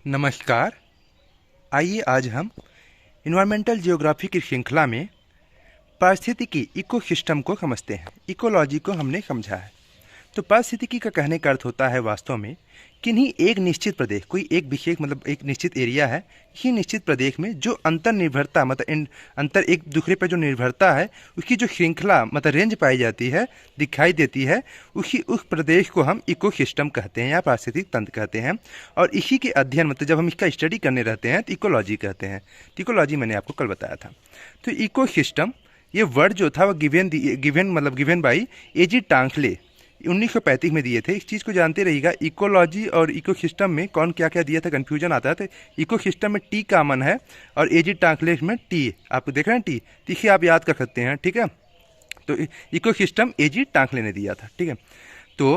नमस्कार। आइए आज हम इन्वायरमेंटल जियोग्राफी की श्रृंखला में पारिस्थितिकी इकोसिस्टम को समझते हैं। इकोलॉजी को हमने समझा है। तो पारिस्थितिकी का कहने का अर्थ होता है वास्तव में किन्हीं एक निश्चित प्रदेश, कोई एक विशेष मतलब एक निश्चित एरिया है, इसी निश्चित प्रदेश में जो अंतर निर्भरता मतलब अंतर एक दूसरे पर जो निर्भरता है उसकी जो श्रृंखला मतलब रेंज पाई जाती है, दिखाई देती है, उस प्रदेश को हम इकोसिस्टम कहते हैं या पारिस्थितिक तंत्र कहते हैं। और इसी के अध्ययन मतलब जब हम इसका स्टडी करने रहते हैं तो इकोलॉजी कहते हैं। इकोलॉजी मैंने आपको कल बताया था। तो इकोसिस्टम ये वर्ड जो था वो गिवन बाई एजी टांकले 1935 में दिए थे। इस चीज़ को जानते रहिएगा, इकोलॉजी और इकोसिस्टम में कौन क्या क्या दिया था, कन्फ्यूजन आता है। तो इकोसिस्टम में टी कॉमन है और एजी टांकले में टी, आपको देख रहे हैं टी, तीसरी आप याद कर सकते हैं, ठीक है। तो इकोसिस्टम एजी टांकले ने दिया था, ठीक है। तो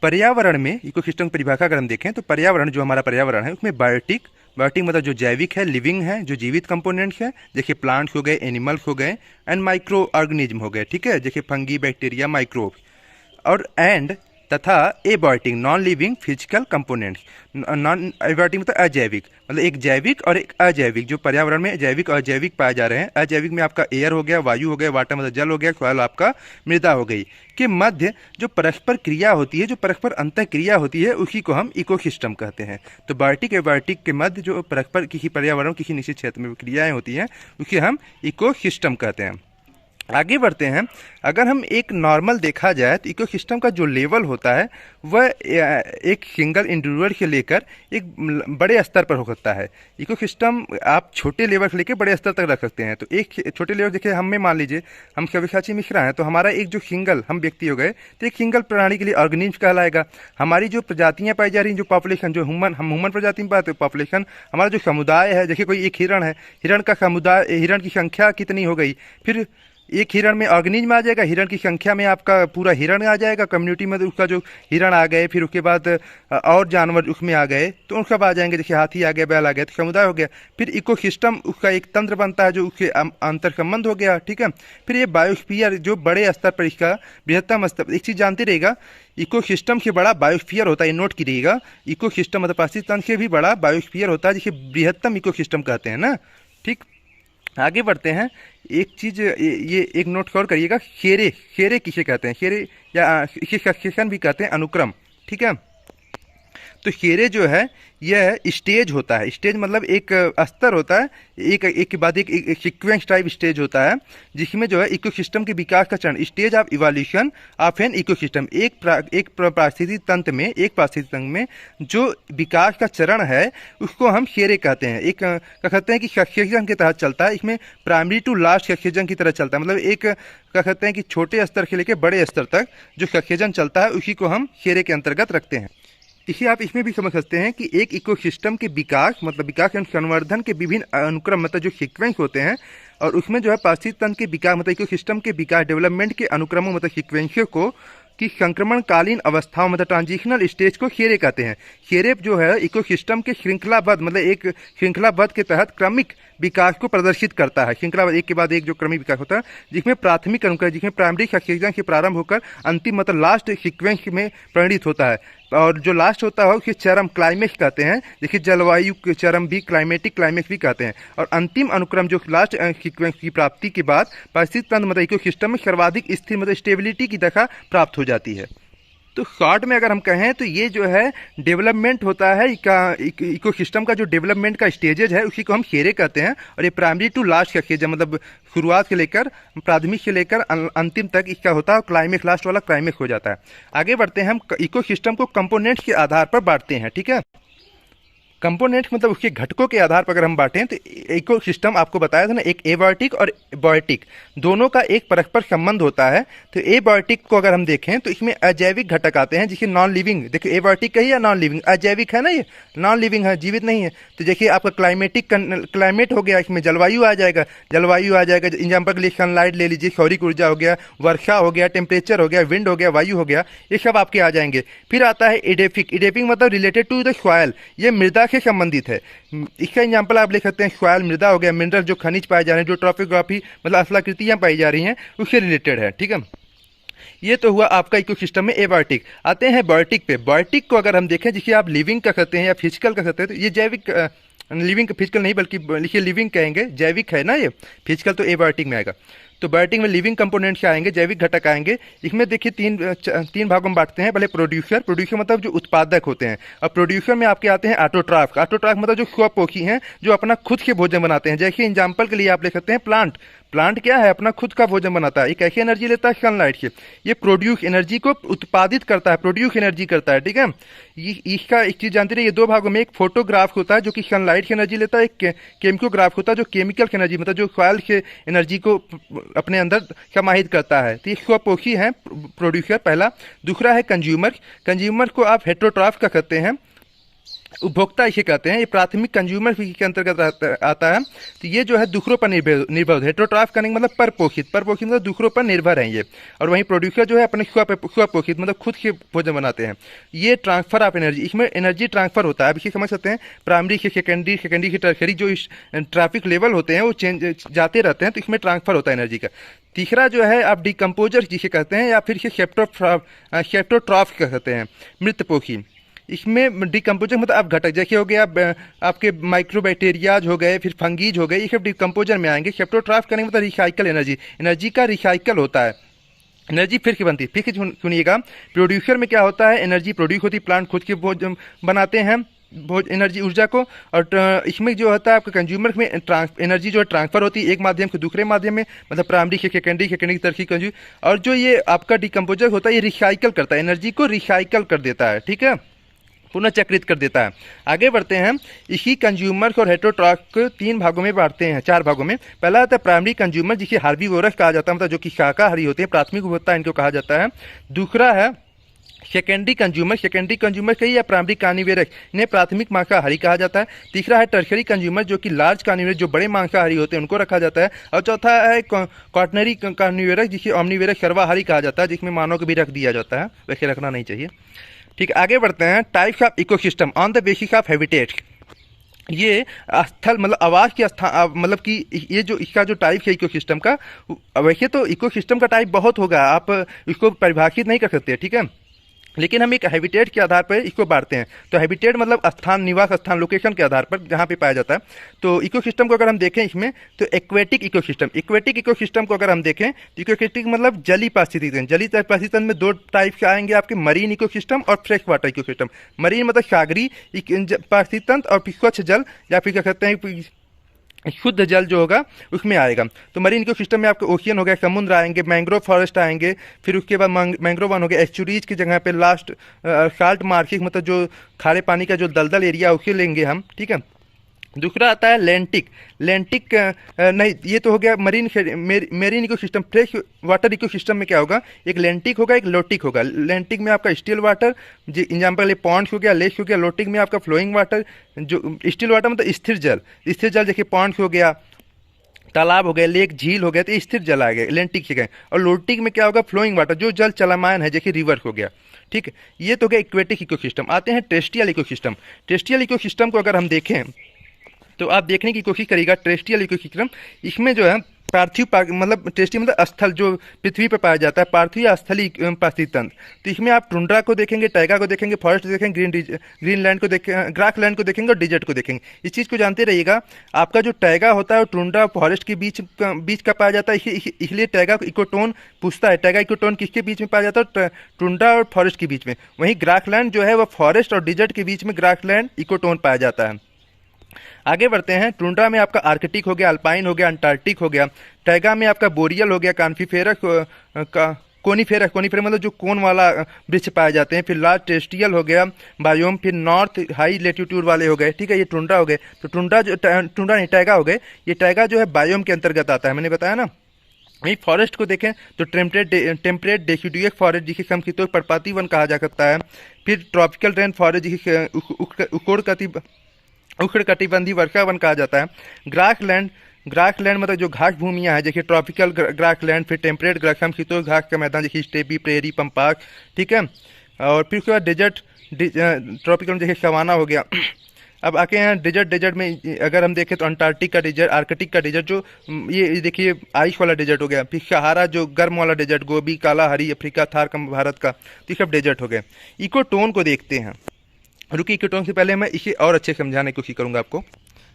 पर्यावरण में इकोसिस्टम की परिभाषा अगर हम देखें तो पर्यावरण जो हमारा पर्यावरण है उसमें बायोटिक मतलब जो जैविक है, लिविंग है, जो जीवित कंपोनेंट्स है, जैसे प्लांट्स हो गए, एनिमल्स हो गए, एंड माइक्रो ऑर्गेनिज्म हो गए, ठीक है, जैसे फंगी, बैक्टीरिया, माइक्रोब, और एंड तथा abiotic non living physical components. Non abiotic मतलब अजैविक, मतलब एक जैविक और एक अजैविक, जो पर्यावरण में जैविक और अजैविक पाए जा रहे हैं। अजैविक में आपका एयर हो गया, वायु हो गया, वाटर मतलब जल हो गया, सॉइल आपका मृदा हो गई, के मध्य जो परस्पर क्रिया होती है, जो परस्पर अंतर क्रिया होती है, उसी को हम इकोसिस्टम कहते हैं। तो बायोटिक एबायोटिक के मध्य जो परस्पर किसी पर्यावरण किसी निश्चित क्षेत्र में क्रियाएं होती हैं उसे हम इकोसिस्टम कहते हैं। आगे बढ़ते हैं। अगर हम एक नॉर्मल देखा जाए तो इकोसिस्टम का जो लेवल होता है वह एक सिंगल इंडिविजुअल से लेकर एक बड़े स्तर पर हो सकता है। इकोसिस्टम आप छोटे लेवल से लेकर बड़े स्तर तक रख सकते हैं। तो एक छोटे लेवल देखिए, हमें मान लीजिए हम सव्यसाची मिश्रा हैं, तो हमारा एक जो सिंगल हम व्यक्ति हो गए तो एक सिंगल प्राणी के लिए ऑर्गेनिज्म कहलाएगा। हमारी जो प्रजातियाँ पाई जा रही हैं, जो पॉपुलेशन, जो हम ह्यूमन प्रजाति में पाते हैं पॉपुलेशन, हमारा जो समुदाय है, देखिए कोई एक हिरण है, हिरण का समुदाय, हिरण की संख्या कितनी हो गई, फिर एक हिरण में ऑर्गेनिज्म आ जाएगा, हिरण की संख्या में आपका पूरा हिरण आ जाएगा कम्युनिटी में, तो उसका जो हिरण आ गए, फिर उसके बाद और जानवर उसमें आ गए तो उन सब आ जाएंगे, जैसे हाथी आ गया, बैल आ गया, तो समुदाय हो गया। फिर इकोसिस्टम उसका एक तंत्र बनता है जो उसके अंतर संबंध हो गया, ठीक है। फिर ये बायोस्फीयर जो बड़े स्तर पर इसका बृहत्तम स्तर, एक चीज़ जानते रहेगा, इकोसिस्टम से बड़ा बायोस्फीयर होता है, ये नोट कीजिएगा। इकोसिस्टम मतलब पारिस्थितिक तंत्र से भी बड़ा बायोस्फीयर होता है, जिसे बृहत्तम इकोसिस्टम कहते हैं ना, ठीक। आगे बढ़ते हैं। एक चीज़ ये एक नोट और करिएगा, खेरे किसे कहते हैं, खेरे या इसे सक्सेशन भी कहते हैं, अनुक्रम, ठीक है। तो खेरे जो है यह स्टेज होता है, स्टेज मतलब एक स्तर होता है, एक के बाद एक सीक्वेंस टाइप स्टेज होता है, जिसमें जो है इकोसिस्टम के विकास का चरण, stage of evolution of an ecosystem, एक पारिस्थितिक तंत्र में, एक पारिस्थितिक तंत्र में जो विकास का चरण है उसको हम खेरे कहते हैं। एक क्या कहते हैं कि सक्सेशन के तहत चलता है, इसमें प्राइमरी टू लास्ट सक्सेशन की तरह चलता है, मतलब एक क्या कहते हैं कि छोटे स्तर से लेकर बड़े स्तर तक जो सक्सेशन चलता है उसी को हम खेरे के अंतर्गत रखते हैं। इसे आप इसमें भी समझ सकते हैं कि एक इकोसिस्टम के विकास मतलब विकास एवं संवर्धन के विभिन्न अनुक्रम मतलब जो सीक्वेंस होते हैं, और उसमें जो है पारिस्थितिक तंत्र के विकास मतलब इकोसिस्टम के विकास डेवलपमेंट के अनुक्रमों मतलब सीक्वेंसों को कि संक्रमणकालीन अवस्थाओं मतलब ट्रांजिशनल स्टेज को खेरे कहते हैं। खेरे जो है इकोसिस्टम के श्रृंखलाबद्ध मतलब एक श्रृंखलाबद्ध के तहत क्रमिक विकास को प्रदर्शित करता है। श्रृंखलाबद्ध एक के बाद एक जो क्रमिक विकास होता है, जिसमें प्राथमिक अनुक्रम, जिसमें प्राइमरी सक्सेशन से प्रारंभ होकर अंतिम मतलब लास्ट सीक्वेंस में परिणित होता है, और जो लास्ट होता है उसे चरम क्लाइमेक्स कहते हैं। देखिए जलवायु के चरम भी क्लाइमेटिक क्लाइमेक्स भी कहते हैं। और अंतिम अनुक्रम जो लास्ट सीक्वेंस की प्राप्ति के बाद पारिस्थितिक तंत्र मतलब इकोसिस्टम में सर्वाधिक स्थिर मतलब स्टेबिलिटी की दशा प्राप्त हो जाती है। तो शॉर्ट में अगर हम कहें तो ये जो है डेवलपमेंट होता है इकोसिस्टम का, जो डेवलपमेंट का स्टेजेज है उसी को हम खेरे कहते हैं। और ये प्राइमरी टू लास्ट का स्टेज मतलब शुरुआत से लेकर प्राथमिक से लेकर अंतिम तक इसका होता है, क्लाइमेक्स लास्ट वाला क्लाइमेक्स हो जाता है। आगे बढ़ते हैं। हम इकोसिस्टम को कंपोनेंट्स के आधार पर बांटते हैं, ठीक है। कंपोनेंट्स मतलब उसके घटकों के आधार पर अगर हम बांटें तो इकोसिस्टम आपको बताया था ना, एक एबायोटिक और बायोटिक दोनों का एक परस्पर संबंध होता है। तो एबायोटिक को अगर हम देखें तो इसमें अजैविक घटक आते हैं, जिसे नॉन लिविंग, देखिए एबायोटिक कही या नॉन लिविंग, अजैविक है ना, ये नॉन लिविंग है, जीवित नहीं है। तो देखिए आपका क्लाइमेट हो गया, इसमें जलवायु आ जाएगा, एग्जाम्पल के लिए सनलाइट ले लीजिए, सौरिक ऊर्जा हो गया, वर्षा हो गया, टेम्परेचर हो गया, विंड हो गया, वायु हो गया, ये सब आपके आ जाएंगे। फिर आता है एडेफिक मतलब रिलेटेड टू द सॉइल, ये मृदा से संबंधित है। इसका एग्जाम्पल आप लिख सकते हैं, सॉइल मृदा हो गया, मिनरल जो खनिज पाए जा रहे हैं, जो ट्रॉफोग्राफी मतलब अस्थलाकृतियां पाई जा रही हैं उससे रिलेटेड है, ठीक है। ये तो हुआ आपका इकोसिस्टम में एबायोटिक। आते हैं बायोटिक पे। बायोटिक को अगर हम देखें, जिसे आप लिविंग का कहते हैं या फिजिकल का कहते हैं, तो ये जैविक, लिविंग फिजिकल नहीं बल्कि लिखिए लिविंग कहेंगे, जैविक है ना ये, फिजिकल तो एबायोटिक में आएगा। तो बायोटिक में लिविंग कंपोनेंट्स आएंगे, जैविक घटक आएंगे। इसमें देखिए तीन भागों में बांटते हैं। पहले प्रोड्यूसर, प्रोड्यूसर मतलब जो उत्पादक होते हैं, और प्रोड्यूसर में आपके आते हैं ऑटोट्राफ। ऑटोट्राफ मतलब जो स्वपोषी हैं, जो अपना खुद के भोजन बनाते हैं। जैसे एग्जाम्पल के लिए आप ले सकते हैं प्लांट। प्लांट क्या है, अपना खुद का भोजन बनाता है। ये कैसी एनर्जी लेता है, सनलाइट से। ये प्रोड्यूस एनर्जी को उत्पादित करता है, प्रोड्यूस एनर्जी करता है, ठीक है। इसका एक चीज़ जानते रहिए, ये दो भागों में, एक फोटोग्राफ होता है जो कि सनलाइट की एनर्जी लेता है, एक केमिकोग्राफ होता है जो केमिकल की एनर्जी मतलब जो सॉइल के एनर्जी को अपने अंदर समाहित करता है। तो ये स्वपोषी है प्रोड्यूसर पहला। दूसरा है कंज्यूमर। कंज्यूमर को आप हेटेरोट्रॉफ का कहते हैं, उपभोक्ता इसे कहते हैं। ये प्राथमिक कंज्यूमर के अंतर्गत आता है। तो ये जो है दूसरों पर निर्भर हेटेरोट्रॉफ करने का मतलब परपोषित मतलब दूसरों पर निर्भर हैं ये। और वहीं प्रोड्यूसर जो है अपने स्वपोषित मतलब खुद के भोजन बनाते हैं। ये ट्रांसफर ऑफ एनर्जी, इसमें एनर्जी ट्रांसफर होता है। अब इसे समझ सकते हैं, प्राइमरी से सेकेंडरी, सेकेंडरी से टर्शरी, जो ट्रैफिक लेवल होते हैं वो चेंज जाते रहते हैं, तो इसमें ट्रांसफर होता है एनर्जी का। तीसरा जो है आप डिकम्पोजर जिसे कहते हैं, या फिर इसे सेप्टोट्रॉफ कहते हैं, मृतपोषी। इसमें डिकम्पोजर मतलब आप घटक, जैसे हो गया आपके माइक्रोबैक्टीरियाज हो गए, फिर फंगीज हो गए, ये सब डिकम्पोजर में आएंगे। सेप्टोट्रॉफ करेंगे मतलब रिसाइकल एनर्जी, एनर्जी का रिसाइकल होता है, एनर्जी फिर से बनती है। फिर से सुनिएगा, प्रोड्यूसर में क्या होता है, एनर्जी प्रोड्यूस होती है, प्लांट खुद के भोजन बनाते हैं एनर्जी ऊर्जा को। और इसमें जो होता है आपके कंज्यूमर में एनर्जी जो है ट्रांसफर होती है एक माध्यम से दूसरे माध्यम में, मतलब प्राइमरी से सेकेंडरी, सेकेंडरी की तरफ कंज्यूमर। और जो ये आपका डिकम्पोजर होता है, ये रिसाइकल करता है, एनर्जी को रिसाइकल कर देता है, ठीक है, पुनः चक्रित कर देता है। आगे बढ़ते हैं। इसी कंज्यूमर और हेटेरोट्रॉफ को तीन भागों में बांटते हैं, चार भागों में। पहला आता है प्राइमरी कंज्यूमर, जिसे हार्बीवोरस कहा जाता है, मतलब जो कि शाकाहारी होते हैं, प्राथमिक उपभोक्ता इनको कहा जाता है। दूसरा है सेकेंडरी कंज्यूमर, सेकेंडरी कंज्यूमर कही या प्राइमरी कार्निवेरस, इन्हें प्राथमिक मांसाहारी कहा जाता है। तीसरा है टर्शरी कंज्यूमर, जो कि लार्ज कार्निवेरस, जो बड़े मांसाहारी होते हैं, उनको रखा जाता है। और चौथा है क्वाटनरी कार्निवेरस, जिसे ओमनीवेरस सर्वाहारी कहा जाता है, जिसमें मानव को भी रख दिया जाता है, वैसे रखना नहीं चाहिए, ठीक। आगे बढ़ते हैं। Types of ecosystem on the basis of habitat. ये स्थल मतलब आवास के स्थान, मतलब कि ये जो इसका जो टाइप है इकोसिस्टम का, वैसे तो इकोसिस्टम का टाइप बहुत होगा, आप इसको परिभाषित नहीं कर सकते, ठीक है, लेकिन हम एक हैबिटेट के आधार पर इसको बांटते हैं। तो हैबिटेट मतलब स्थान, निवास स्थान, लोकेशन के आधार पर जहाँ पे पाया जाता है। तो इकोसिस्टम को अगर हम देखें इसमें, तो एक्वेटिक इकोसिस्टम को अगर हम देखें, तो इकोसिस्टम मतलब जलीय पारिस्थितिकी तंत्र। जलीय पारिस्थितिकी तंत्र में दो टाइप के आएंगे आपके, मरीन इकोसिस्टम और फ्रेश वाटर इकोसिस्टम। मरीन मतलब सागरी पारिस्थितिकी तंत्र, और स्वच्छ जल या फिर क्या कहते हैं शुद्ध जल जो होगा उसमें आएगा। तो मरीन इकोसिस्टम में आपके ओशियन हो गया, समुद्र आएंगे, मैंग्रोव फॉरेस्ट आएंगे, फिर उसके बाद मैंग्रोव वन हो गया, एस्चुरीज की जगह पे लास्ट साल्ट मार्किंग मतलब जो खारे पानी का जो दलदल एरिया उसे लेंगे हम, ठीक है। दूसरा आता है लैंटिक नहीं, ये तो हो गया marine ecosystem. Fresh water ecosystem में क्या होगा, एक लैंटिक होगा, एक लोटिक होगा। लैंटिक में आपका स्टिल वाटर, जो एग्जाम्पल पॉन्ड्स हो गया, लेक हो गया। लोटिक में आपका फ्लोइंग वाटर, जो स्टिल वाटर मतलब स्थिर जल, जैसे पॉन्ड्स हो गया, तालाब हो गए, लेक, झील हो गया, तो स्थिर जल आ गया, लैंटिक से गए। और लोटिक में क्या होगा, फ्लोइंग वाटर, जो जल चलमान है, जैसे रिवर हो गया, ठीक है। ये तो हो गया इक्वेटिक इकोसिस्टम। आते हैं टेरेस्ट्रियल इकोसिस्टम। टेरेस्ट्रियल इकोसिस्टम को अगर हम देखें तो आप देखने की कोशिश करिएगा। टेरेस्ट्रियल इकोसिस्टम, इसमें जो है पार्थिव मतलब टेरेस्ट्रियल मतलब स्थल, जो पृथ्वी पर पाया जाता है, पार्थिव या स्थलीय पारिस्थितिकी तंत्र। तो इसमें आप टुंड्रा को देखेंगे, टैगा को देखेंगे, फॉरेस्ट देखेंगे, ग्रीनलैंड को देखेंगे, ग्रासलैंड को देखेंगे और डिजर्ट को देखेंगे। इस चीज़ को जानते रहिएगा। आपका जो टैगा होता है वो टुंड्रा फॉरेस्ट के बीच का पाया जाता है, इसलिए टैगा को इकोटोन पूछता है। टैगा इकोटोन किसके बीच में पाया जाता है, टुंड्रा और फॉरेस्ट के बीच में। वहीं ग्रासलैंड जो है वो फॉरेस्ट और डिजर्ट के बीच में ग्रासलैंड इकोटोन पाया जाता है। आगे बढ़ते हैं। टुंड्रा में आपका आर्कटिक हो गया, अल्पाइन हो गया, अंटार्कटिक हो गया। टैगा में आपका बोरियल हो गया, कॉनिफेरस कोनीफेरस मतलब जो कोन वाला वृक्ष पाए जाते हैं। फिर लार्ज टेरेस्ट्रियल हो गया बायोम, फिर नॉर्थ हाई लेटीट्यूड वाले हो गए, ठीक है, ये टुंड्रा हो गए। तो टुंड्रा नहीं, टैगा हो गए। ये टैगा जो है बायोम के अंतर्गत आता है, मैंने बताया ना। वहीं फॉरेस्ट को देखें तो टेम्परेट डेसिडुअस फॉरेस्ट, जिसे समशीतोष्ण पर्णपाती वन कहा जा सकता है। फिर ट्रॉपिकल रेन फॉरेस्ट, जिसे उष्णकटिबंधीय वर्षा वन कहा जाता है। ग्रासलैंड मतलब जो घास भूमियाँ हैं, जैसे ट्रॉपिकल ग्रासलैंड, फिर टेम्परेट ग्रास, समशीतोष्ण घास का मैदान, जैसे स्टेपी, प्रेरी, पम्पाक, ठीक है। और फिर उसके बाद डेजर्ट ट्रॉपिकल जैसे सवाना हो गया। अब आके यहाँ डेजर्ट, डेजर्ट में अगर हम देखें तो अंटार्कटिक का डेजर्ट, आर्कटिक का डेजर्ट, जो ये देखिए आइस वाला डेजर्ट हो गया। फिर सहारा जो गर्म वाला डेजर्ट, गोबी, कालाहारी, अफ्रीका, थार का भारत का, तो ये सब डेजर्ट हो गए। इकोटोन को देखते हैं। रुकिए, इकोटोन से पहले मैं इसे और अच्छे समझाने की कोशिश करूंगा आपको।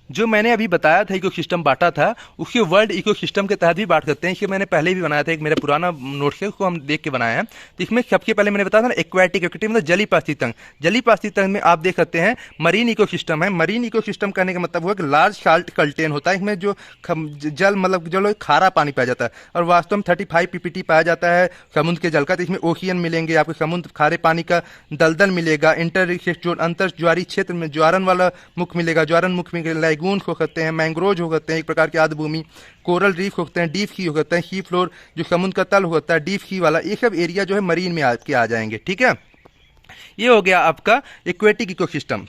जो मैंने अभी बताया था इकोसिस्टम बांटा था, उसके वर्ल्ड इकोसिस्टम के तहत भी बांट सकते हैं। इसे मैंने पहले भी बनाया था, एक मेरा पुराना नोट है, उसको हम देख के बनाया है। तो इसमें सबसे पहले मैंने बताया था ना एक्वेटिक, एक्वेटिक मतलब जली पास्ती तंग। जली पास्ती तंग में आप देख सकते हैं मरीन इकोसिस्टम है। मरीन इकोसिस्टम कहने का मतलब हुआ कि लार्ज साल्ट कंटेन होता है, इसमें जो जल मतलब जो खारा पानी पाया जाता है, और वास्तव में 35 पीपीटी पाया जाता है समुद्र के जल का। तो इसमें ओशियन मिलेंगे आपको, समुद्र खारे पानी का दलदल मिलेगा, अंतर ज्वारी क्षेत्र में ज्वारन वाला मुख मिलेगा, ज्वारन मुख में लैगून हो सकते हैं, मैंग्रोव हो सकते हैं, एक प्रकार के आर्द्र भूमि, कोरल रीफ हो सकते हैं, डीप सी हो सकते हैं, सी फ्लोर जो समुद्र का तल होता है, डीप सी वाला, ये सब एरिया जो है मरीन में आ जाएंगे। ठीक है, ये हो गया आपका एक्वेटिक इकोसिस्टम।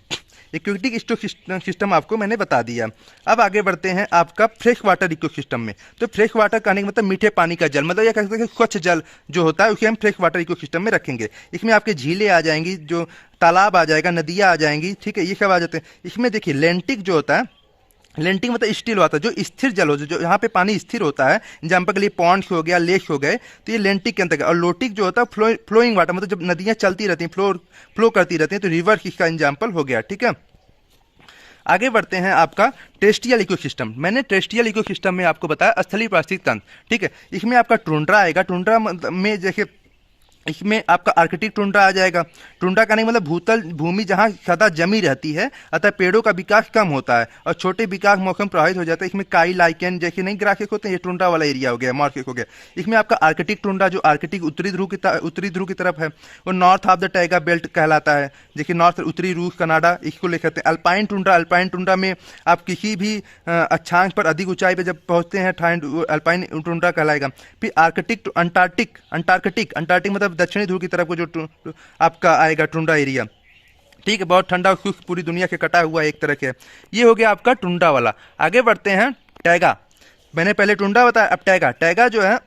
एक्वेटिक इकोसिस्टम आपको मैंने बता दिया। अब आगे बढ़ते हैं आपका फ्रेश वाटर इकोसिस्टम में। तो फ्रेश वाटर कहने का मतलब मीठे पानी का जल, मतलब यह कह सकते हैं स्वच्छ जल जो होता है उसे हम फ्रेश वाटर इकोसिस्टम में रखेंगे। इसमें आपके झीलें आ जाएंगी, जो तालाब आ जाएगा, नदियाँ आ जाएंगी। ठीक है, ये सब आ जाते हैं। इसमें देखिए लेंटिक जो होता है, लेंटिंग मतलब स्टिल होता है, जो स्थिर जल हो, जो यहाँ पे पानी स्थिर होता है, एग्जाम्पल के लिए पॉन्ड्स हो गया, लेक हो गए, तो ये लेंटिक के अंतर्गत। और लोटिक जो होता है फ्लोइंग वाटर, मतलब जब नदियाँ चलती रहती हैं, फ्लो करती रहती हैं, तो रिवर इसका एग्जाम्पल हो गया। ठीक है, आगे बढ़ते हैं आपका टेरेस्ट्रियल इकोसिस्टम। मैंने टेरेस्ट्रियल इकोसिस्टम में आपको बताया स्थलीय पारिस्थितिक तंत्र। ठीक है, इसमें आपका टुंड्रा आएगा। टुंड्रा में जैसे इसमें आपका आर्कटिक टुंड्रा आ जाएगा। टुंड्रा का नहीं मतलब भूतल भूमि जहाँ सदा जमी रहती है, अतः पेड़ों का विकास कम होता है और छोटे विकास मौसम प्रभावित हो जाता है। इसमें काई लाइकेन जैसे नहीं ग्रासिक होते हैं, ये टुंड्रा वाला एरिया हो गया, मॉर्फिक हो गया। इसमें आपका आर्कटिक टुंड्रा जो आर्कटिक उत्तरी ध्रुव की तरफ है, वो north of the taiga belt कहलाता है। देखिए नॉर्थ उत्तरी रूस, कनाडा, इसको ले सकते हैं। अल्पाइन टुंड्रा, अल्पाइन टुंड्रा में आप किसी भी अक्षांश पर अधिक ऊंचाई पर जब पहुंचते हैं, अल्पाइन टुंड्रा कहलाएगा। फिर आर्कटिक अंटार्कटिक मतलब दक्षिणी ध्रुव की तरफ को जो आपका आएगा टुंड्रा एरिया। ठीक है, बहुत ठंडा शुष्क, पूरी दुनिया के कटा हुआ एक तरह के। ये हो गया आपका टुंड्रा वाला। आगे बढ़ते हैं टैगा। मैंने पहले टुंड्रा बताया, अब टैगा। टैगा जो है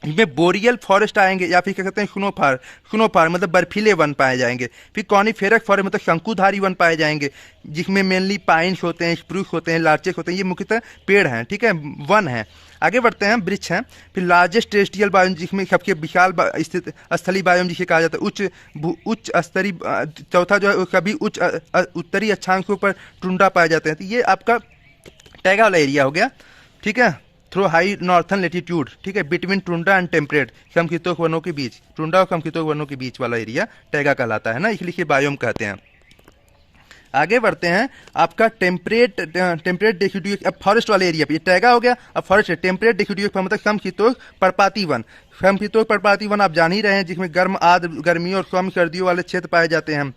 इसमें बोरियल फॉरेस्ट आएंगे, या फिर क्या कहते हैं स्नोफार मतलब बर्फीले वन पाए जाएंगे। फिर कॉनिफेरस फॉरेस्ट मतलब शंकुधारी वन पाए जाएंगे, जिसमें मेनली पाइन्स होते हैं, स्प्रूस होते हैं, लार्चेस होते हैं। ये मुख्यतः पेड़ हैं, ठीक है, वन है। आगे बढ़ते हैं, वृक्ष हैं। फिर लार्जेस्ट टेरेस्ट्रियल बायोम, जिसमें सबसे विशाल स्थित स्थलीय बायोम जिसे कहा जाता है, उच्च स्तरीय। चौथा जो है सभी उच्च उत्तरी अक्षांशों पर टुंड्रा पाए जाते हैं। तो ये आपका टैगा वाला एरिया हो गया। ठीक है, थ्रू हाई नॉर्थन लेटीट्यूड। ठीक है, बिटवीन टुंड्रा एंड टेम्परेट, समशीतोष्ण वनों के बीच, टुंड्रा और समशीतोष्ण वनों के बीच वाला एरिया टैगा कहलाता है ना, इसलिए बायोम कहते हैं। आगे बढ़ते हैं आपका टेम्परेट डेसिडुअस। अब फॉरेस्ट वाले एरिया पे टैगा हो गया। अब फॉरेस्ट टेम्परेट डेसिडुअस मतलब समशीतोष्ण पर्णपाती वन। समशीतोष्ण पर्णपाती वन आप जान ही रहे हैं, जिसमें गर्म आर्द्र गर्मियों और कम सर्दियों वाले क्षेत्र पाए जाते हैं।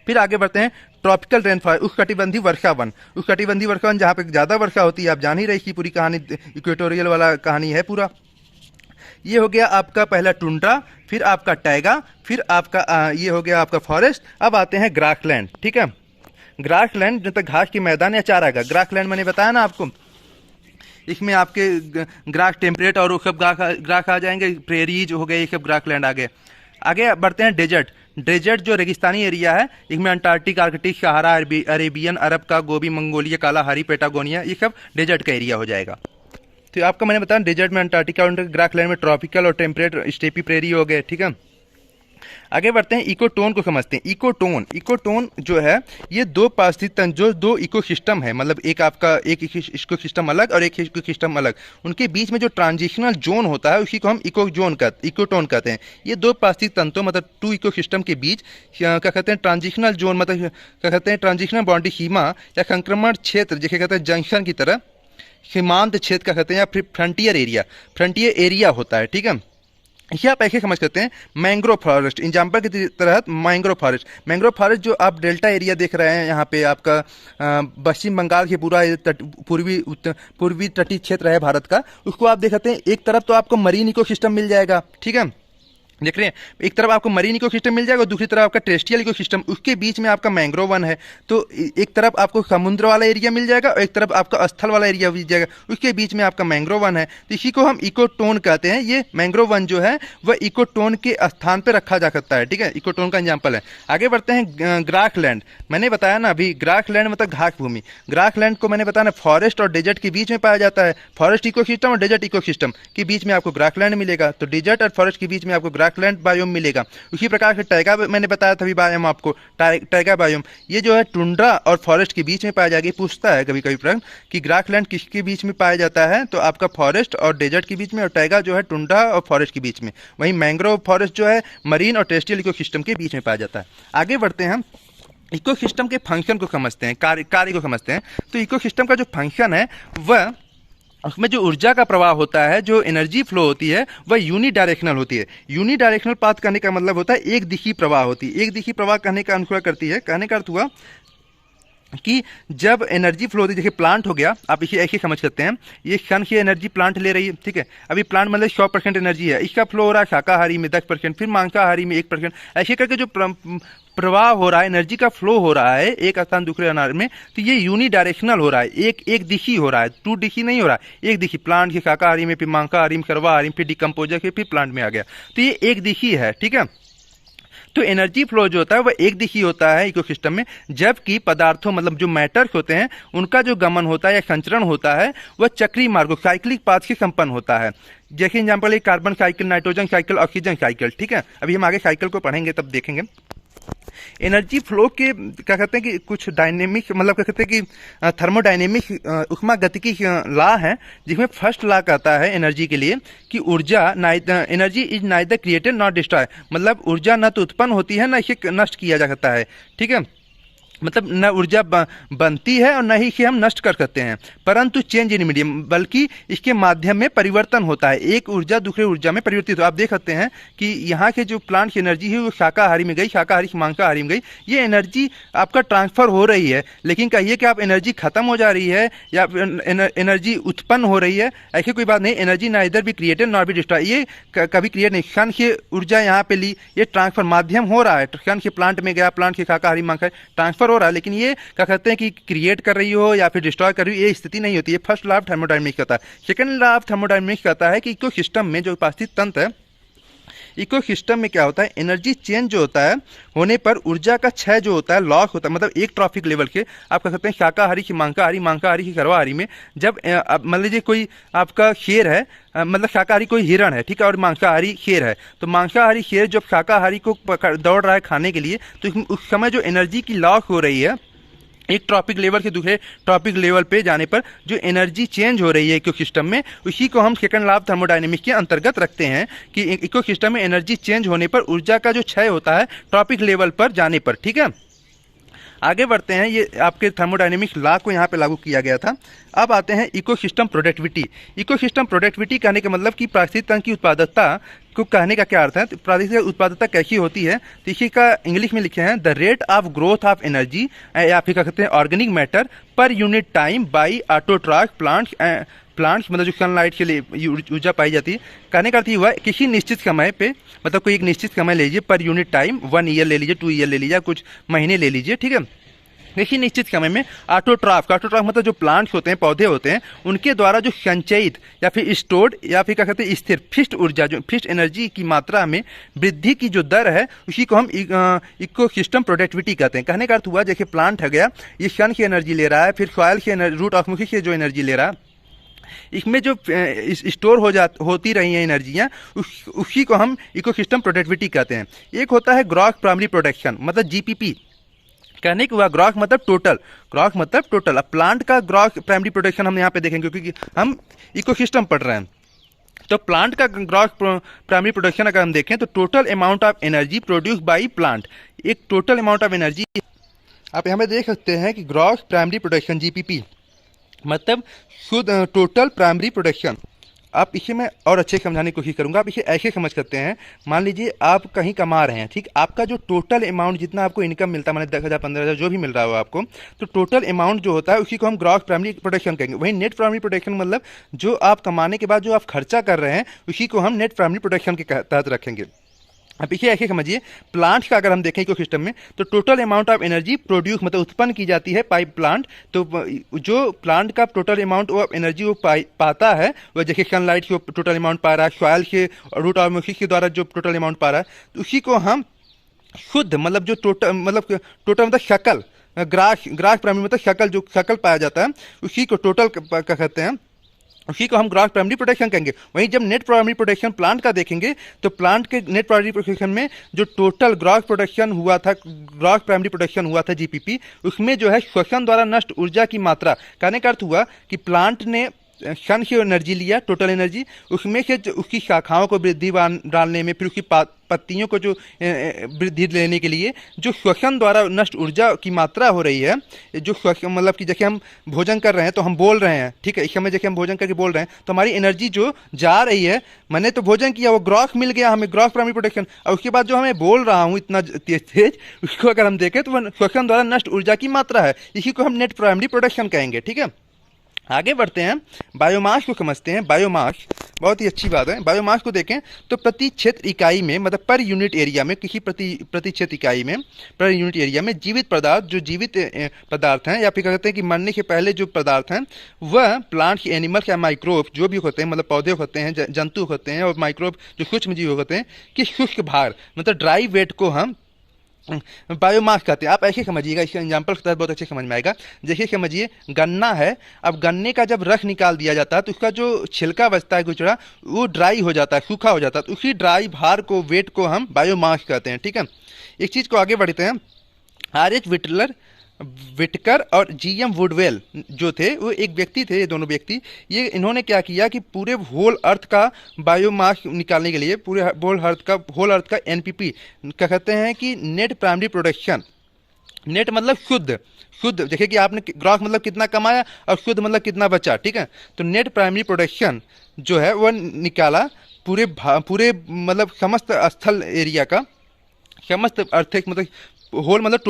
फिर आगे बढ़ते हैं ट्रॉपिकल रेनफॉरेस्ट, उष्णकटिबंधीय वर्षा वन। उष्णकटिबंधीय वर्षा वन जहाँ पे ज़्यादा वर्षा होती है, आप जान ही रहे इसकी पूरी कहानी, इक्वेटोरियल वाला कहानी है पूरा। ये हो गया आपका पहला टुंड्रा, फिर आपका टैगा, फिर आपका ये हो गया आपका फॉरेस्ट। अब आते हैं ग्रासलैंड। ठीक है, ग्रासलैंड जब तक घास के मैदान या चारा का। ग्रासलैंड मैंने बताया ना आपको, इसमें आपके ग्रास टेम्परेट और सब ग्रास आ जाएंगे, प्रेरीज हो गए, ये सब ग्रासलैंड आ गए। आगे बढ़ते हैं डेजर्ट। डेजर्ट जो रेगिस्तानी एरिया है, इसमें अंटार्कटिक, आर्कटिक, सहारा, अरेबियन, अरब का, गोबी, मंगोलिया, कालाहारी, पेटागोनिया, ये सब डेजर्ट का एरिया हो जाएगा। तो आपका मैंने बताया डेजर्ट में अंटार्कटिका और ग्रासलैंड में ट्रॉपिकल और टेम्परेट स्टेपी प्रेरी हो गए। ठीक है, आगे बढ़ते हैं, इकोटोन को समझते हैं। इकोटोन जो है, ये दो पारिस्थितिक तंत्र, जो दो इकोसिस्टम है, मतलब एक आपका एक इकोसिस्टम अलग और एक इकोसिस्टम अलग, उनके बीच में जो ट्रांजिशनल जोन होता है उसी को हम इकोटोन कहते हैं। ये दो पारिस्थितिक तंत्रों मतलब टू इकोसिस्टम के बीच क्या कहते हैं ट्रांजिशनल जोन, मतलब क्या कहते हैं ट्रांजिशनल बाउंड्री, सीमा या संक्रमण क्षेत्र, जिसे कहते हैं जंक्शन की तरह, सीमांत क्षेत्र का कहते हैं, या फिर फ्रंटियर एरिया होता है। ठीक है, इसे आप ऐसे समझ सकते हैं मैंग्रोव फॉरेस्ट, एग्जाम्पल के तहत मैंग्रोव फॉरेस्ट जो आप डेल्टा एरिया देख रहे हैं, यहाँ पे आपका पश्चिम बंगाल के पूरा पूर्वी तटीय क्षेत्र है भारत का, उसको आप देख सकते हैं। एक तरफ तो आपको मरीन इकोसिस्टम मिल जाएगा, ठीक है, देख रहे हैं, एक तरफ आपको मरीन इकोसिस्टम मिल जाएगा, दूसरी तरफ आपका टेरेस्ट्रियल इकोसिस्टम, उसके बीच में आपका मैंग्रोव वन है। तो एक तरफ आपको समुद्र वाला एरिया मिल जाएगा और एक तरफ आपका स्थल वाला एरिया मिल जाएगा, उसके बीच में आपका मैंग्रोव वन है। तो इसी को हम इकोटोन कहते हैं। ये मैंग्रोव वन जो है वह इकोटोन के स्थान पर रखा जा सकता है, ठीक है, इकोटोन का एग्जाम्पल है। आगे बढ़ते हैं, ग्रासलैंड। मैंने बताया ना अभी, ग्रासलैंड मतलब घास भूमि। ग्रासलैंड को मैंने बताया ना फॉरेस्ट और डेजर्ट के बीच में पाया जाता है। फॉरेस्ट इकोसिस्टम और डेजर्ट इकोसिस्टम के बीच में आपको ग्रासलैंड मिलेगा, तो डेजर्ट और फॉरेस्ट के बीच में आपको ग्रासलैंड बायोम मिलेगा। उसी प्रकार से टैगा, मैंने बताया था बायोम आपको, टैगा बायोम, ये जो है टुंड्रा और फॉरेस्ट के बीच में पाया जाएगा। पूछता है कभी कभी प्रश्न कि ग्रासलैंड किसके बीच में पाया जाता है, तो आपका फॉरेस्ट और डेजर्ट के बीच में, और टैगा जो है टुंड्रा और फॉरेस्ट के बीच में। वहीं मैंग्रोव फॉरेस्ट जो है मरीन और टेरेस्ट्रियल इकोसिस्टम के बीच में पाया जाता है। आगे बढ़ते हैं, हम इकोसिस्टम के फंक्शन को समझते हैं, कार्य को समझते हैं। तो इकोसिस्टम का जो फंक्शन है वह, उसमें जो ऊर्जा का प्रवाह होता है, जो एनर्जी फ्लो होती है, वह यूनी डायरेक्शनल होती है। यूनी डायरेक्शनल पाथ कहने का मतलब होता है एक दिशी प्रवाह होती है। एक दिशी प्रवाह कहने का अनुसरण करती है, कहने का अर्थ हुआ कि जब एनर्जी फ्लो होती है, जैसे प्लांट हो गया, आप इसे ऐसे समझ सकते हैं, ये सन की एनर्जी प्लांट ले रही है, ठीक है। अभी प्लांट मतलब 100% एनर्जी है, इसका फ्लो हो रहा है शाकाहारी में 10%, फिर मांसाहारी में 1%, ऐसे करके जो प्रवाह हो रहा है, एनर्जी का फ्लो हो रहा है एक स्थान दूसरे स्थान में, तो ये यूनी डायरेक्शनल हो रहा है, एक दिशी हो रहा है, टू दिशी नहीं हो रहा है, एक दिशी। प्लांट के शाकाहारी में, फिर मांसाहारी में, सर्वाहारी में, फिर डिकम्पोजर के, फिर प्लांट में आ गया, तो ये एक दिशी है, ठीक है। तो एनर्जी फ्लो जो होता है वह एक दिशी होता है इकोसिस्टम में, जबकि पदार्थों मतलब जो मैटर्स होते हैं उनका जो गमन होता है या संचरण होता है वह चक्रीय मार्गों, साइक्लिक पाथ से संपन्न होता है। जैसे एग्जाम्पल है carbon cycle, nitrogen cycle, oxygen cycle, ठीक है। अभी हम आगे साइकिल को पढ़ेंगे तब देखेंगे। एनर्जी फ्लो के क्या कहते हैं कि कुछ डायनेमिक, मतलब क्या कहते हैं कि थर्मोडायनेमिक उष्मा गतिकी लॉ है, जिसमें फर्स्ट लॉ कहता है एनर्जी के लिए कि ऊर्जा energy is neither created not destroy, मतलब ऊर्जा न तो उत्पन्न होती है न इसे नष्ट किया जा सकता है, ठीक है। मतलब न ऊर्जा बनती है और न ही इसे हम नष्ट कर सकते हैं, परंतु चेंज इन मीडियम, बल्कि इसके माध्यम में परिवर्तन होता है, एक ऊर्जा दूसरे ऊर्जा में परिवर्तित हो। आप देख सकते हैं कि यहाँ के जो प्लांट की एनर्जी है वो शाकाहारी में गई, शाकाहारी से मांसाहारी में गई, ये एनर्जी आपका ट्रांसफर हो रही है। लेकिन कहिए कि आप एनर्जी खत्म हो जा रही है या एनर्जी उत्पन्न हो रही है, ऐसी कोई बात नहीं। एनर्जी ना इधर भी क्रिएटेड नॉट भी डिस्ट्रॉय, ये कभी क्रिएट नहीं। क्षण की ऊर्जा यहाँ पे ली, ये ट्रांसफर माध्यम हो रहा है, क्षण के प्लांट में गया, प्लांट के शाकाहारी मांसाहारी ट्रांसफर हो रहा है, लेकिन ये क्या कहते हैं कि क्रिएट कर रही हो या फिर डिस्ट्रॉय कर रही हो, ये स्थिति नहीं होती है। फर्स्ट लॉ ऑफ थर्मोडायनेमिक्स कहता है। सेकंड लॉ ऑफ थर्मोडायनेमिक्स कहता है कि इकोसिस्टम में जो उपस्थित तंत्र है, इकोसिस्टम में क्या होता है, एनर्जी चेंज जो होता है होने पर ऊर्जा का क्षय जो होता है, लॉस होता है, मतलब एक ट्रॉफिक लेवल के आप कह सकते हैं शाकाहारी की मांसाहारी, मांसाहारी की सर्वाहारी में। जब मान लीजिए कोई आपका शेर है, मतलब शाकाहारी कोई हिरण है, ठीक है, और मांसाहारी शेर है, तो मांसाहारी शेर जब शाकाहारी को दौड़ रहा है खाने के लिए, तो उस समय जो एनर्जी की लॉस हो रही है एक ट्रॉपिक लेवल से दूसरे ट्रॉपिक लेवल पे जाने पर जो एनर्जी चेंज हो रही है इकोसिस्टम में, उसी को हम सेकंड लॉ ऑफ थर्मोडायनेमिक्स के अंतर्गत रखते हैं कि इकोसिस्टम में एनर्जी चेंज होने पर ऊर्जा का जो क्षय होता है ट्रॉपिक लेवल पर जाने पर, ठीक है। आगे बढ़ते हैं, ये आपके थर्मोडायनेमिक्स लॉ को यहाँ पे लागू किया गया था। अब आते हैं इकोसिस्टम प्रोडक्टिविटी। इकोसिस्टम प्रोडक्टिविटी कहने का मतलब कि पारिस्थितिक तंत्र की उत्पादकता को कहने का क्या अर्थ है, तो पारिस्थितिक उत्पादकता कैसी होती है, तो इसी का इंग्लिश में लिखे हैं the rate of growth of energy या फिर कह सकते हैं organic matter per unit time by autotroph plants, मतलब जो सनलाइट के लिए ऊर्जा पाई जाती है। कहने का अर्थ हुआ किसी निश्चित समय पे, मतलब कोई एक निश्चित समय ले लीजिए पर यूनिट टाइम, 1 ईयर ले लीजिए, 2 ईयर ले लीजिए, कुछ महीने ले लीजिए, ठीक है। किसी निश्चित समय में ऑटोट्रॉफ मतलब जो प्लांट्स होते हैं, पौधे होते हैं, उनके द्वारा जो संचयित या फिर स्टोर्ड या फिर क्या कहते हैं स्थिर फिक्स्ड ऊर्जा, जो फिक्स्ड एनर्जी की मात्रा में वृद्धि की जो दर है, उसी को हम इकोसिस्टम प्रोडक्टिविटी कहते हैं। कहने का अर्थ हुआ जैसे प्लांट है गया, ये सन की एनर्जी ले रहा है, फिर सॉइल की रूट ऑस्मोसिस से जो एनर्जी ले रहा है, इसमें जो स्टोर होती रही हैं एनर्जियाँ, उसी को हम इकोसिस्टम प्रोडक्टिविटी कहते हैं। एक होता है ग्रॉस प्राइमरी प्रोडक्शन, मतलब जीपीपी। कहने के हुआ ग्रॉस मतलब टोटल। अब प्लांट का ग्रॉस प्राइमरी प्रोडक्शन हम यहाँ पे देखेंगे क्योंकि हम इकोसिस्टम पढ़ रहे हैं। तो प्लांट का ग्रॉस प्राइमरी प्रोडक्शन अगर हम देखें तो total amount of energy produce by plant, एक टोटल अमाउंट ऑफ एनर्जी आप यहाँ पे देख सकते हैं कि ग्रॉस प्राइमरी प्रोडक्शन जीपीपी मतलब शुद्ध टोटल प्राइमरी प्रोडक्शन। आप इसे मैं और अच्छे समझाने की कोशिश करूंगा। आप इसे ऐसे समझ सकते हैं, मान लीजिए आप कहीं कमा रहे हैं, ठीक, आपका जो टोटल अमाउंट जितना आपको इनकम मिलता है, माने 10,000 15,000 जो भी मिल रहा हो आपको, तो टोटल अमाउंट जो होता है उसी को हम ग्रॉस प्राइमरी प्रोडक्शन कहेंगे। वहीं नेट प्राइमरी प्रोडक्शन मतलब जो आप कमाने के बाद जो आप खर्चा कर रहे हैं उसी को हम नेट प्राइमरी प्रोडक्शन के तहत रखेंगे। अब इसे ऐसे समझिए, प्लांट का अगर हम देखें इकोसिस्टम में, तो total amount of energy produce मतलब उत्पन्न की जाती है पाई प्लांट। तो जो प्लांट का टोटल अमाउंट ऑफ एनर्जी वो पाता है, वह जैसे सनलाइट से टोटल अमाउंट पा रहा है, सॉइल से रूट ऑस्मोसिस के द्वारा जो टोटल अमाउंट पा रहा है, तो उसी को हम शुद्ध मतलब जो टोटल मतलब शकल, ग्रास प्राइमरी मतलब शकल, जो शकल पाया जाता है उसी को टोटल का कहते हैं, उसी को हम ग्रॉस प्राइमरी प्रोडक्शन कहेंगे। वहीं जब नेट प्राइमरी प्रोडक्शन प्लांट का देखेंगे, तो प्लांट के नेट प्राइमरी प्रोडक्शन में जो टोटल ग्रॉस प्रोडक्शन हुआ था, ग्रॉस प्राइमरी प्रोडक्शन हुआ था जीपीपी, उसमें जो है श्वसन द्वारा नष्ट ऊर्जा की मात्रा, कहने का अर्थ हुआ कि प्लांट ने सन से एनर्जी लिया, टोटल एनर्जी, उसमें से उसकी शाखाओं को वृद्धि डालने में, फिर उसकी पत्तियों को जो वृद्धि लेने के लिए जो श्वसन द्वारा नष्ट ऊर्जा की मात्रा हो रही है, जो श्वसन मतलब कि जैसे हम भोजन कर रहे हैं तो हम बोल रहे हैं, ठीक है, इस समय जैसे हम भोजन करके बोल रहे हैं तो हमारी एनर्जी जो जा रही है, मैंने तो भोजन किया, वो ग्रॉस मिल गया हमें, ग्रॉस प्राइमरी प्रोडक्शन, और उसके बाद जो हमें बोल रहा हूँ इतना तेज तेज, उसको अगर हम देखें तो वह श्वसन द्वारा नष्ट ऊर्जा की मात्रा है, इसी को हम नेट प्राइमरी प्रोडक्शन कहेंगे। ठीक है, आगे बढ़ते हैं, बायोमास को समझते हैं। बायोमास बहुत ही अच्छी बात है। बायोमास को देखें तो प्रति क्षेत्र इकाई में मतलब पर यूनिट एरिया में, किसी प्रति क्षेत्र इकाई में, पर यूनिट एरिया में जीवित पदार्थ, जो जीवित पदार्थ हैं, या फिर कहते हैं कि मरने के पहले जो पदार्थ हैं, वह प्लांट्स, एनिमल्स या माइक्रोब जो भी होते हैं, मतलब पौधे होते हैं, जंतु होते हैं, और माइक्रोब जो सूक्ष्म जीव होते हैं, कि शुष्क भार मतलब ड्राई वेट को हम बायोमास कहते हैं। आप ऐसे समझिएगा, इसका एग्जाम्पल के तहत बहुत अच्छे समझ में आएगा। जैसे समझिए गन्ना है, अब गन्ने का जब रस निकाल दिया जाता है तो उसका जो छिलका बचता है गुचड़ा, वो ड्राई हो जाता है, सूखा हो जाता है, तो उसी ड्राई भार को, वेट को हम बायोमास कहते हैं। ठीक है, एक चीज़ को आगे बढ़ते हैं। आर.एच. विटकर और जी.एम. वुडवेल जो थे, वो एक व्यक्ति थे, ये दोनों व्यक्ति, ये इन्होंने क्या किया कि पूरे होल अर्थ का बायोमास निकालने के लिए, पूरे होल अर्थ का एनपीपी क्या कहते हैं कि नेट प्राइमरी प्रोडक्शन, नेट मतलब शुद्ध जैसे कि आपने ग्रॉस मतलब कितना कमाया और शुद्ध मतलब कितना बचा। ठीक है, तो नेट प्राइमरी प्रोडक्शन जो है वह निकाला पूरे मतलब समस्त स्थल एरिया का, समस्त अर्थ मतलब होल मतलब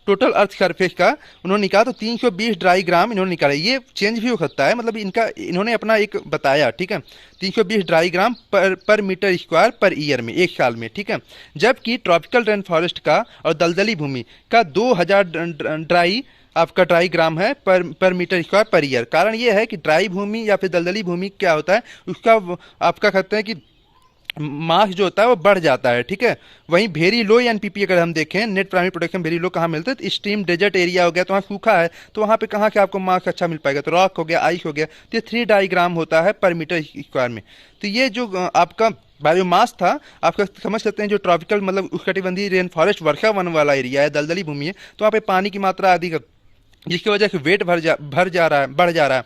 टोटल अर्थ सरफेस का उन्होंने निकाला, तो 320 ड्राई ग्राम इन्होंने निकाला। ये चेंज भी हो सकता है, मतलब इन्होंने अपना एक बताया। ठीक है, 320 ड्राई ग्राम पर मीटर स्क्वायर पर ईयर में, एक साल में। ठीक है, जबकि ट्रॉपिकल रेन फॉरेस्ट का और दलदली भूमि का 2000 आपका ड्राई ग्राम है पर मीटर स्क्वायर पर ईयर। कारण ये है कि ड्राई भूमि या फिर दलदली भूमि क्या होता है, उसका आपका कहते हैं कि मास जो होता है वो बढ़ जाता है। ठीक है, वहीं वेरी लो एनपीपी अगर हम देखें, net primary production very low कहाँ मिलता है, तो स्ट्रीम डेजर्ट एरिया हो गया, तो वहाँ सूखा है, तो वहाँ पे कहाँ से आपको मास अच्छा मिल पाएगा, तो रॉक हो गया, आइस हो गया, तो ये 3 डाईग्राम होता है पर मीटर स्क्वायर में। तो ये जो आपका बायोमास था, आप समझ सकते हैं जो ट्रॉपिकल मतलब उष्णकटिबंधीय रेन फॉरेस्ट वर्षा वन वाला एरिया है, दलदली भूमि है, तो वहाँ पे पानी की मात्रा अधिक, जिसकी वजह से वेट बढ़ जा रहा है,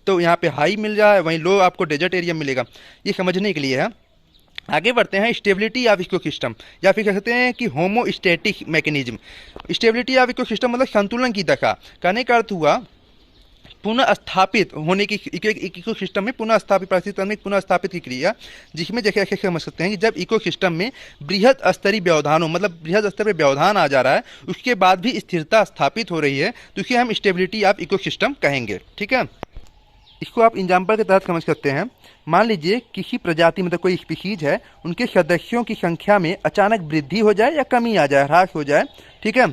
तो यहाँ पे हाई मिल रहा है, वहीं लो आपको डेजर्ट एरिया मिलेगा। ये समझने के लिए है। आगे बढ़ते हैं, स्टेबिलिटी ऑफ इकोसिस्टम, या फिर कह सकते हैं कि homeostatic mechanism. Stability of ecosystem मतलब संतुलन की दशा, कहने का अर्थ हुआ पुनः स्थापित होने की, इकोसिस्टम में पुनः स्थापित, परिस्थिति में पुनः स्थापित की क्रिया, जिसमें जैसे ऐसे समझ सकते हैं कि जब इकोसिस्टम में बृहद स्तरीय व्यवधान हो, मतलब बृहद स्तर पर व्यवधान आ जा रहा है, उसके बाद भी स्थिरता स्थापित हो रही है, तो इसे हम स्टेबिलिटी ऑफ इकोसिस्टम कहेंगे। ठीक है, इसको आप एग्जाम्पल के तहत समझ सकते हैं। मान लीजिए किसी प्रजाति मतलब कोई स्पीशीज है, उनके सदस्यों की संख्या में अचानक वृद्धि हो जाए या कमी आ जाए, ह्रास हो जाए। ठीक है,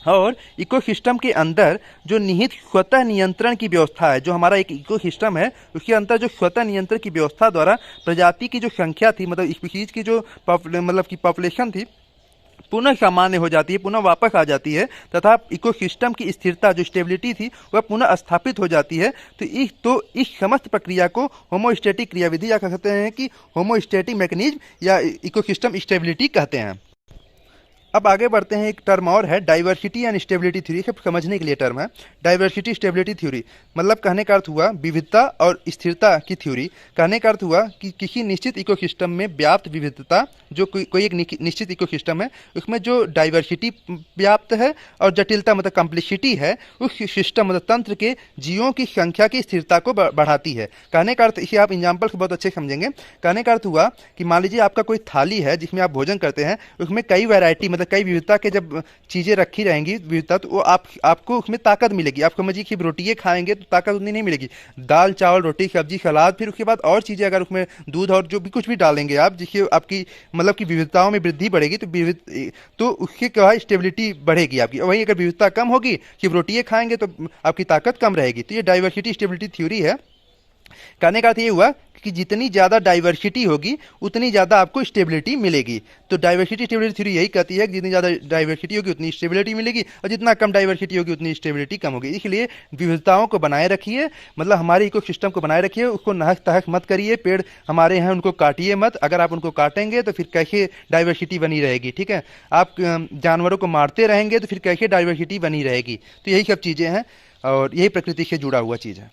और इकोसिस्टम के अंदर जो निहित स्वतः नियंत्रण की व्यवस्था है, जो हमारा एक इकोसिस्टम है उसके अंदर जो स्वतः नियंत्रण की व्यवस्था द्वारा प्रजाति की जो संख्या थी, मतलब स्पीशीज की जो मतलब की पॉपुलेशन थी, पुनः सामान्य हो जाती है, पुनः वापस आ जाती है, तथा इकोसिस्टम की स्थिरता जो स्टेबिलिटी थी वह पुनः स्थापित हो जाती है। तो इस समस्त प्रक्रिया को होमोस्टैटिक क्रियाविधि या कह सकते हैं कि होमोस्टैटिक मैकेनिज्म या इकोसिस्टम स्टेबिलिटी कहते हैं। अब आगे बढ़ते हैं, एक टर्म और है डाइवर्सिटी एंड स्टेबिलिटी थ्योरी, सब समझने के लिए टर्म है डाइवर्सिटी स्टेबिलिटी थ्योरी। मतलब कहने का अर्थ हुआ विविधता और स्थिरता की थ्योरी। कहने का अर्थ हुआ कि किसी निश्चित इकोसिस्टम में व्याप्त विविधता, जो कोई एक निश्चित इकोसिस्टम है उसमें जो डाइवर्सिटी व्याप्त है और जटिलता मतलब कॉम्प्लेक्सिटी है, उस सिस्टम मतलब तंत्र के जीवों की संख्या की स्थिरता को बढ़ाती है। कहने का अर्थ, इसे आप एग्जाम्पल से बहुत अच्छे समझेंगे। कहने का अर्थ हुआ कि मान लीजिए आपका कोई थाली है जिसमें आप भोजन करते हैं, उसमें कई वैरायटी मतलब कई विविधता के जब चीज़ें रखी रहेंगी विविधता, तो वो आपको उसमें ताकत मिलेगी। आप समझिए कि रोटियाँ खाएंगे तो ताकत उतनी नहीं मिलेगी। दाल चावल रोटी सब्जी सलाद, फिर उसके बाद और चीज़ें अगर उसमें दूध और जो भी कुछ भी डालेंगे आप, जिससे आपकी मतलब कि विविधताओं में वृद्धि बढ़ेगी, तो तो उसके क्या है, स्टेबिलिटी बढ़ेगी आपकी। वहीं अगर विविधता कम होगी, सिर्फ रोटियाँ खाएंगे, तो आपकी ताकत कम रहेगी। तो ये डाइवर्सिटी स्टेबिलिटी थ्योरी है। कहने का अर्थ ये हुआ कि जितनी ज़्यादा डाइवर्सिटी होगी उतनी ज़्यादा आपको स्टेबिलिटी मिलेगी। तो डाइवर्सिटी स्टेबिलिटी थ्योरी यही कहती है कि जितनी ज़्यादा डाइवर्सिटी होगी उतनी स्टेबिलिटी मिलेगी, और जितना कम डाइवर्सिटी होगी उतनी स्टेबिलिटी कम होगी। इसलिए विविधताओं को बनाए रखिए, मतलब हमारे इकोसिस्टम को बनाए रखिए, उसको नाहक तहक मत करिए। पेड़ हमारे हैं उनको काटिए मत। अगर आप उनको काटेंगे तो फिर कैसे डाइवर्सिटी बनी रहेगी, ठीक है। आप जानवरों को मारते रहेंगे तो फिर कैसे डाइवर्सिटी बनी रहेगी। तो यही सब चीज़ें हैं और यही प्रकृति से जुड़ा हुआ चीज़ है।